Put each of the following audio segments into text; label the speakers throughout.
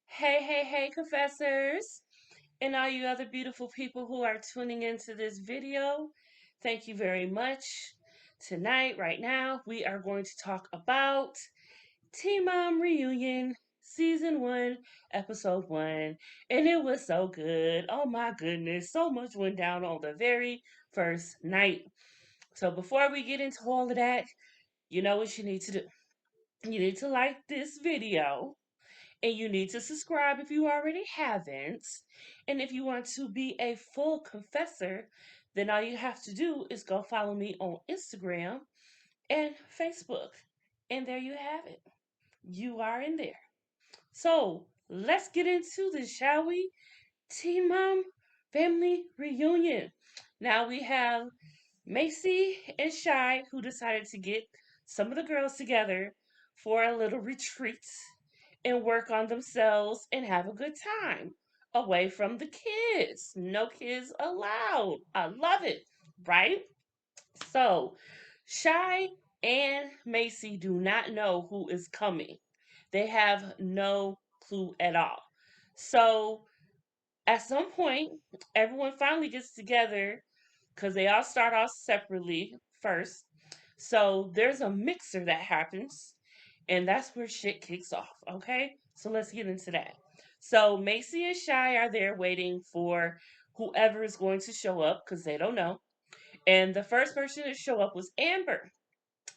Speaker 1: Hey, confessors, and all you other beautiful people who are tuning into this video. Thank you very much. Tonight, right now, we are going to talk about Teen Mom Reunion Season 1, Episode 1. And it was so good. Oh my goodness, so much went down on the very first night. So before we get into all of that, you know what you need to do. You need to like this video and you need to subscribe if you already haven't. And if you want to be a full confessor, then all you have to do is go follow me on Instagram and Facebook. And there you have it. You are in there. So let's get into this, shall we? Teen Mom Family Reunion. Now we have Macy and Shy who decided to get some of the girls together for a little retreat and work on themselves and have a good time away from the kids. No kids allowed. I love it, right? So, Shy and Macy do not know who is coming. They have no clue at all. So, at some point, everyone finally gets together because they all start off separately first. So, there's a mixer that happens and that's where shit kicks off, okay? So let's get into that. So Macy and Shy are there waiting for whoever is going to show up because they don't know. And the first person to show up was Amber.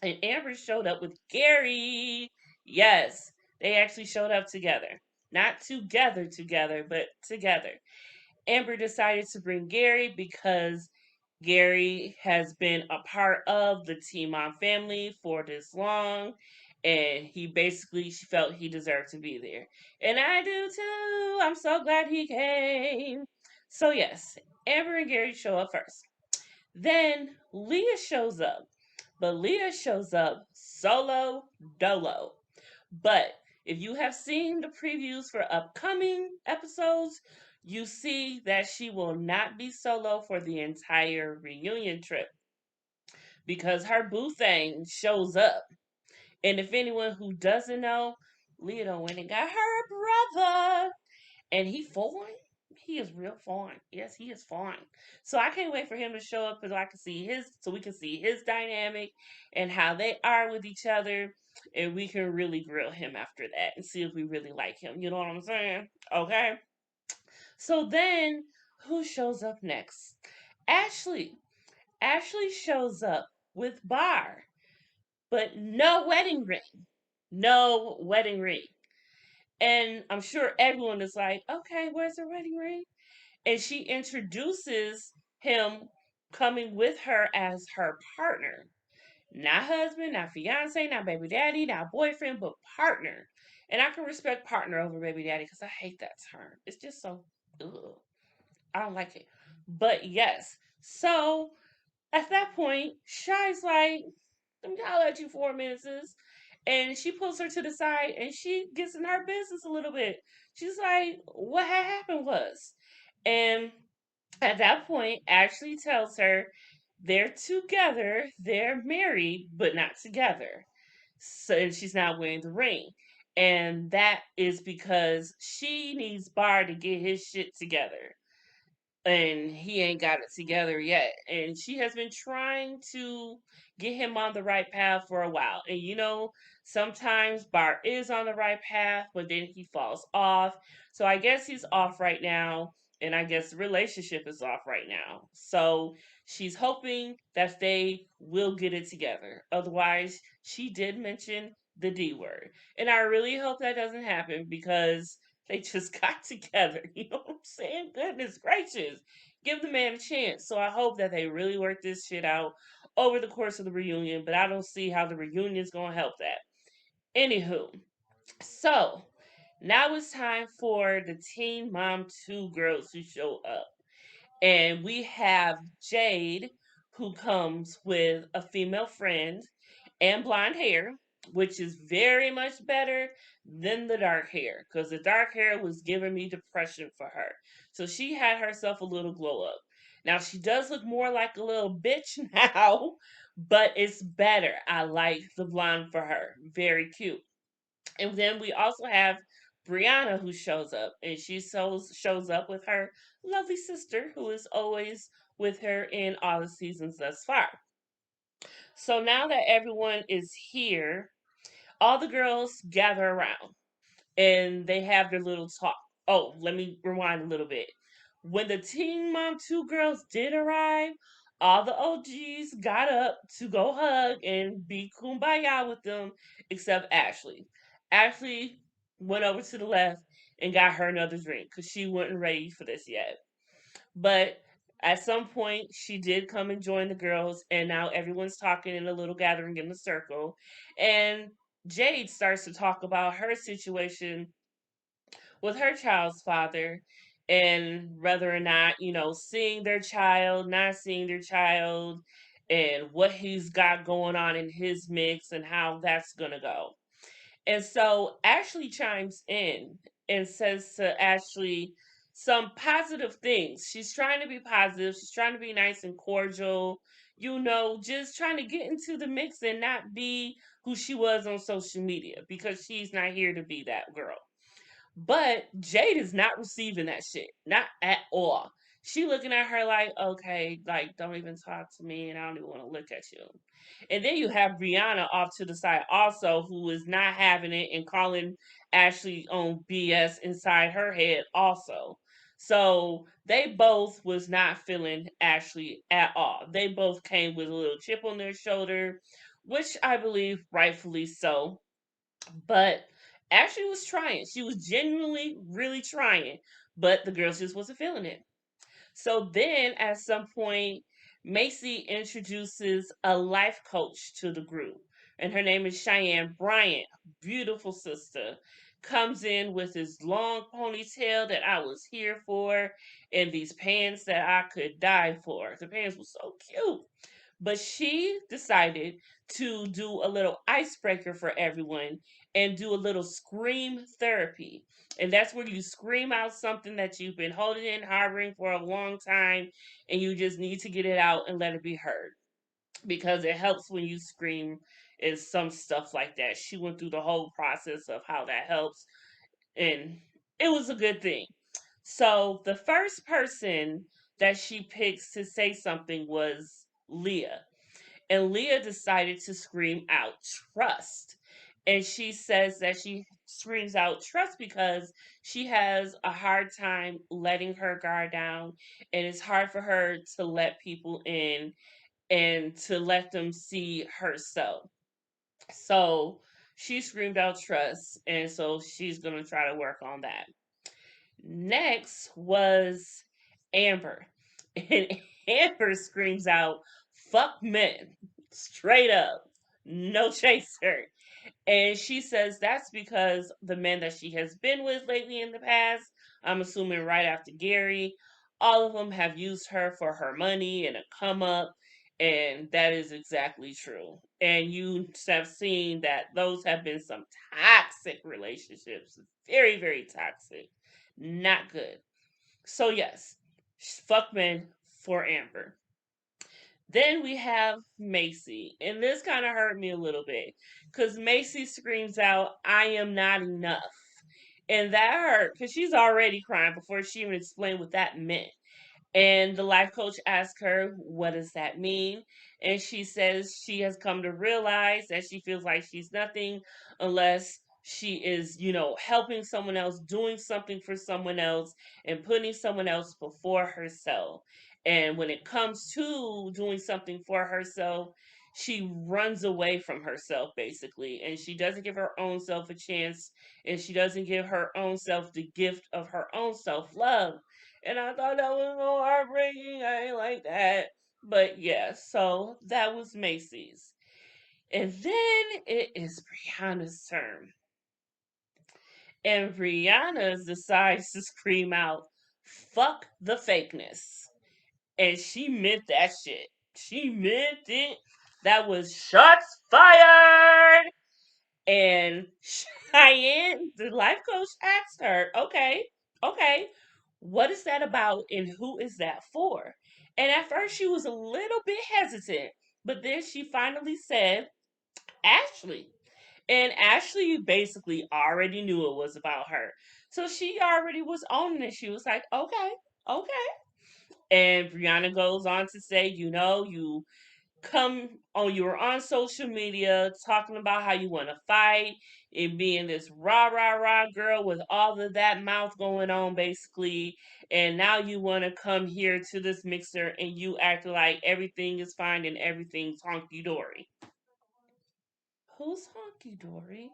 Speaker 1: And Amber showed up with Gary. Yes, they actually showed up together. Not together, but together. Amber decided to bring Gary because Gary has been a part of the Teen Mom family for this long, and he basically felt he deserved to be there. And I do too. I'm so glad he came. So, yes, Amber and Gary show up first. Then Leah shows up, but Leah shows up solo dolo. But if you have seen the previews for upcoming episodes, you see that she will not be solo for the entire reunion trip because her boo thing shows up. And if anyone who doesn't know, Leah done went and got her brother. And he fine. He is real fine. Yes, he is fine. So I can't wait for him to show up so we can see his dynamic and how they are with each other, and we can really grill him after that and see if we really like him. You know what I'm saying? Okay. So then, who shows up next? Ashley. Ashley shows up with Bar, but no wedding ring. No wedding ring. And I'm sure everyone is like, okay, where's her wedding ring? And she introduces him coming with her as her partner. Not husband, not fiance, not baby daddy, not boyfriend, but partner. And I can respect partner over baby daddy because I hate that term. It's just so, ugh. I don't like it. But yes. So at that point, Shy's like, let me holler at you 4 minutes. And she pulls her to the side and she gets in her business a little bit. She's like, what had happened was. And at that point, Ashley tells her they're together, they're married, but not together. So and she's not wearing the ring. And that is because she needs Bar to get his shit together and he ain't got it together yet. And she has been trying to get him on the right path for a while. And sometimes Bart is on the right path, but then he falls off. So I guess he's off right now. And I guess the relationship is off right now. So she's hoping that they will get it together. Otherwise, she did mention the D word. And I really hope that doesn't happen because they just got together. You know what I'm saying? Goodness gracious. Give the man a chance. So I hope that they really work this shit out over the course of the reunion, but I don't see how the reunion is going to help that. Anywho, so now it's time for the Teen Mom 2 girls who show up. And we have Jade, who comes with a female friend and blonde hair, which is very much better than the dark hair because the dark hair was giving me depression for her. So she had herself a little glow up. Now she does look more like a little bitch now, but it's better. I like the blonde for her. Very cute. And then we also have Brianna who shows up, and she shows up with her lovely sister who is always with her in all the seasons thus far. So now that everyone is here, all the girls gather around and they have their little talk. Oh, let me rewind a little bit. When the Teen Mom 2 girls did arrive, all the OGs got up to go hug and be kumbaya with them, except Ashley. Ashley went over to the left and got her another drink because she wasn't ready for this yet. But at some point, she did come and join the girls, and now everyone's talking in a little gathering in the circle. And Jade starts to talk about her situation with her child's father and whether or not, seeing their child, not seeing their child, and what he's got going on in his mix and how that's going to go. And so Ashley chimes in and says to Ashley some positive things. She's trying to be positive, she's trying to be nice and cordial, just trying to get into the mix and not be who she was on social media because she's not here to be that girl. But Jade is not receiving that shit. Not at all. She looking at her like, okay, like don't even talk to me and I don't even want to look at you. And then you have Brianna off to the side also who is not having it and calling Ashley on BS inside her head also. So they both was not feeling Ashley at all. They both came with a little chip on their shoulder, which I believe rightfully so, but Ashley was trying. She was genuinely really trying, but the girls just wasn't feeling it. So then at some point, Macy introduces a life coach to the group, and her name is Cheyenne Bryant, beautiful sister. Comes in with this long ponytail that I was here for, and these pants that I could die for. The pants were so cute. But she decided to do a little icebreaker for everyone and do a little scream therapy. And that's where you scream out something that you've been holding in, harboring for a long time, and you just need to get it out and let it be heard. Because it helps when you scream and some stuff like that. She went through the whole process of how that helps, and it was a good thing. So the first person that she picks to say something was Leah. And Leah decided to scream out trust. And she says that she screams out trust because she has a hard time letting her guard down. And it's hard for her to let people in and to let them see herself. So she screamed out trust. And so she's going to try to work on that. Next was Amber. And Amber screams out, fuck men. Straight up. No chaser. And she says that's because the men that she has been with lately in the past, I'm assuming right after Gary, all of them have used her for her money and a come up. And that is exactly true. And you have seen that those have been some toxic relationships. Very, very toxic. Not good. So, yes, fuck men for Amber. Then we have Macy, and this kind of hurt me a little bit because Macy screams out, I am not enough. And that hurt because she's already crying before she even explained what that meant. And the life coach asked her, what does that mean? And she says she has come to realize that she feels like she's nothing unless she is, helping someone else, doing something for someone else, and putting someone else before herself. And when it comes to doing something for herself, she runs away from herself basically, and she doesn't give her own self a chance, and she doesn't give her own self the gift of her own self love. And I thought that was so heartbreaking. I ain't like that. But yeah, so that was Macy's. And then it is Brianna's turn. And Brianna decides to scream out, fuck the fakeness. And she meant that shit. She meant it. That was shots fired. And Cheyenne, the life coach, asked her, okay, what is that about and who is that for? And at first she was a little bit hesitant, but then she finally said, Ashley. And Ashley basically already knew it was about her. So she already was owning it. She was like, okay, okay. And Brianna goes on to say, you were on social media talking about how you want to fight and being this rah rah rah girl with all of that mouth going on basically, and now you want to come here to this mixer and you act like everything is fine and everything's honky dory. Who's honky dory?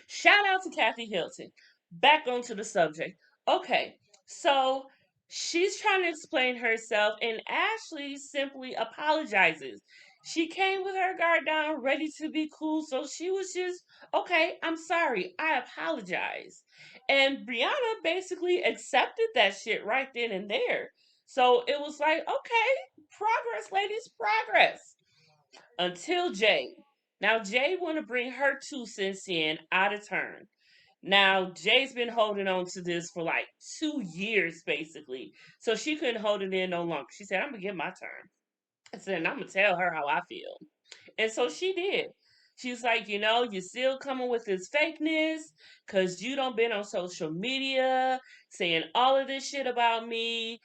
Speaker 1: Shout out to Kathy Hilton. Back onto the subject. Okay, so she's trying to explain herself, and Ashley simply apologizes. She came with her guard down, ready to be cool, so she was just, okay, I'm sorry, I apologize. And Brianna basically accepted that shit right then and there. So it was like, okay, progress, ladies, progress until Jay. Now Jay want to bring her 2 cents in out of turn. Now Jay's been holding on to this for like 2 years basically, so she couldn't hold it in no longer. She said, "I'm gonna get my turn." I said, "And I'm gonna tell her how I feel," and so she did. She's like, you're still coming with this fakeness because you don't been on social media saying all of this shit about me,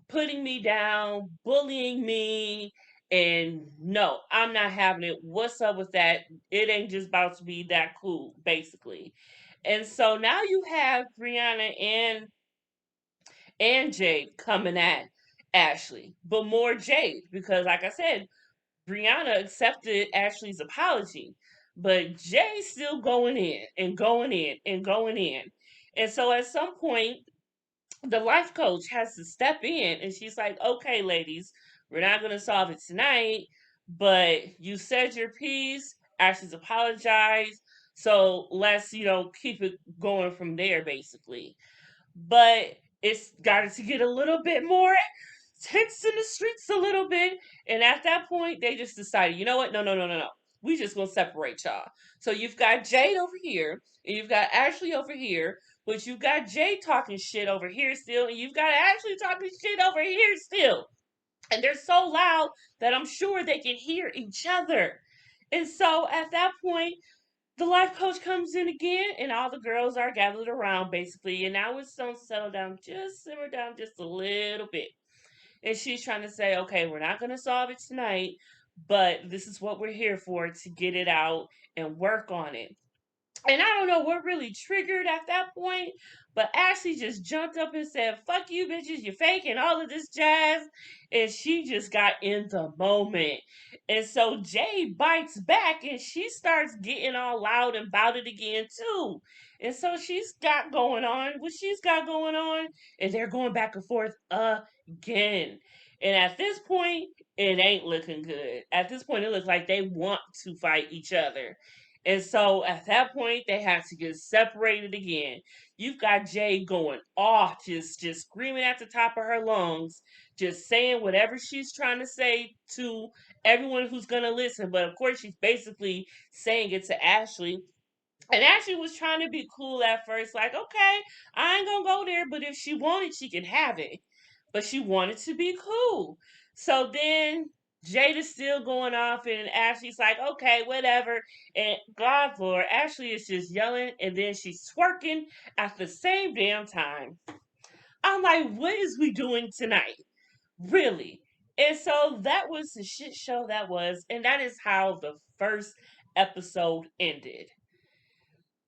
Speaker 1: putting me down, bullying me. And no, I'm not having it. What's up with that? It ain't just about to be that cool, basically. And so now you have Brianna and Jade coming at Ashley, but more Jade because, like I said, Brianna accepted Ashley's apology, but Jay's still going in and going in and going in. And so at some point, the life coach has to step in and she's like, okay, ladies, we're not going to solve it tonight, but you said your piece. Ashley's apologized. So let's, keep it going from there, basically. But it's got to get a little bit more tense in the streets a little bit. And at that point, they just decided, you know what? No, no, no, no, no. We just gonna separate y'all. So you've got Jade over here, and you've got Ashley over here, but you've got Jade talking shit over here still, and you've got Ashley talking shit over here still. And they're so loud that I'm sure they can hear each other. And so at that point, the life coach comes in again, and all the girls are gathered around basically. And now it's gonna settle down, just simmer down just a little bit. And she's trying to say, okay, we're not going to solve it tonight, but this is what we're here for to get it out and work on it. And I don't know what really triggered at that point, but Ashley just jumped up and said, fuck you bitches, you're fake and all of this jazz. And she just got in the moment. And so Jay bites back and she starts getting all loud and about it again too. And so she's got going on what she's got going on, and they're going back and forth again. And at this point, it ain't looking good. At this point, it looks like they want to fight each other. And so at that point, they have to get separated again. You've got Jay going off, just screaming at the top of her lungs, just saying whatever she's trying to say to everyone who's gonna listen. But of course, she's basically saying it to Ashley. And Ashley was trying to be cool at first, like, okay, I ain't gonna go there, but if she wanted, she can have it. But she wanted to be cool. So then Jada's still going off, and Ashley's like, okay, whatever. And God, Lord, Ashley is just yelling, and then she's twerking at the same damn time. I'm like, what is we doing tonight? Really? And so that was the shit show that was, and that is how the first episode ended.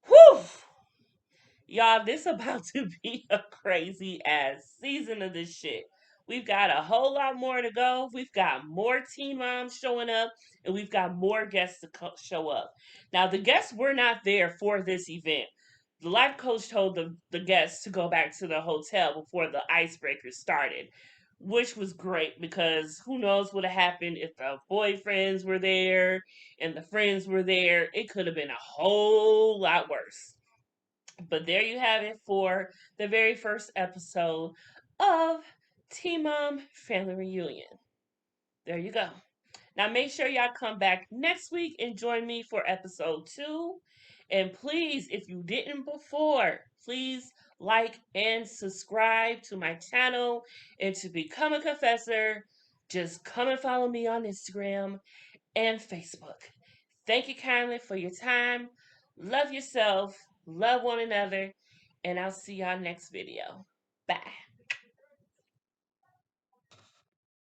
Speaker 1: Whew! Y'all, this about to be a crazy ass season of this shit. We've got a whole lot more to go. We've got more teen moms showing up, and we've got more guests to show up. Now, the guests were not there for this event. The life coach told the guests to go back to the hotel before the icebreakers started, which was great because who knows what would have happened if the boyfriends were there and the friends were there. It could have been a whole lot worse. But there you have it for the very first episode of Teen Mom Family Reunion. There you go. Now make sure y'all come back next week and join me for episode 2. And please, if you didn't before, please like, and subscribe to my channel. And to become a confessor, just come and follow me on Instagram and Facebook. Thank you kindly for your time. Love yourself, love one another, and I'll see y'all next video. Bye.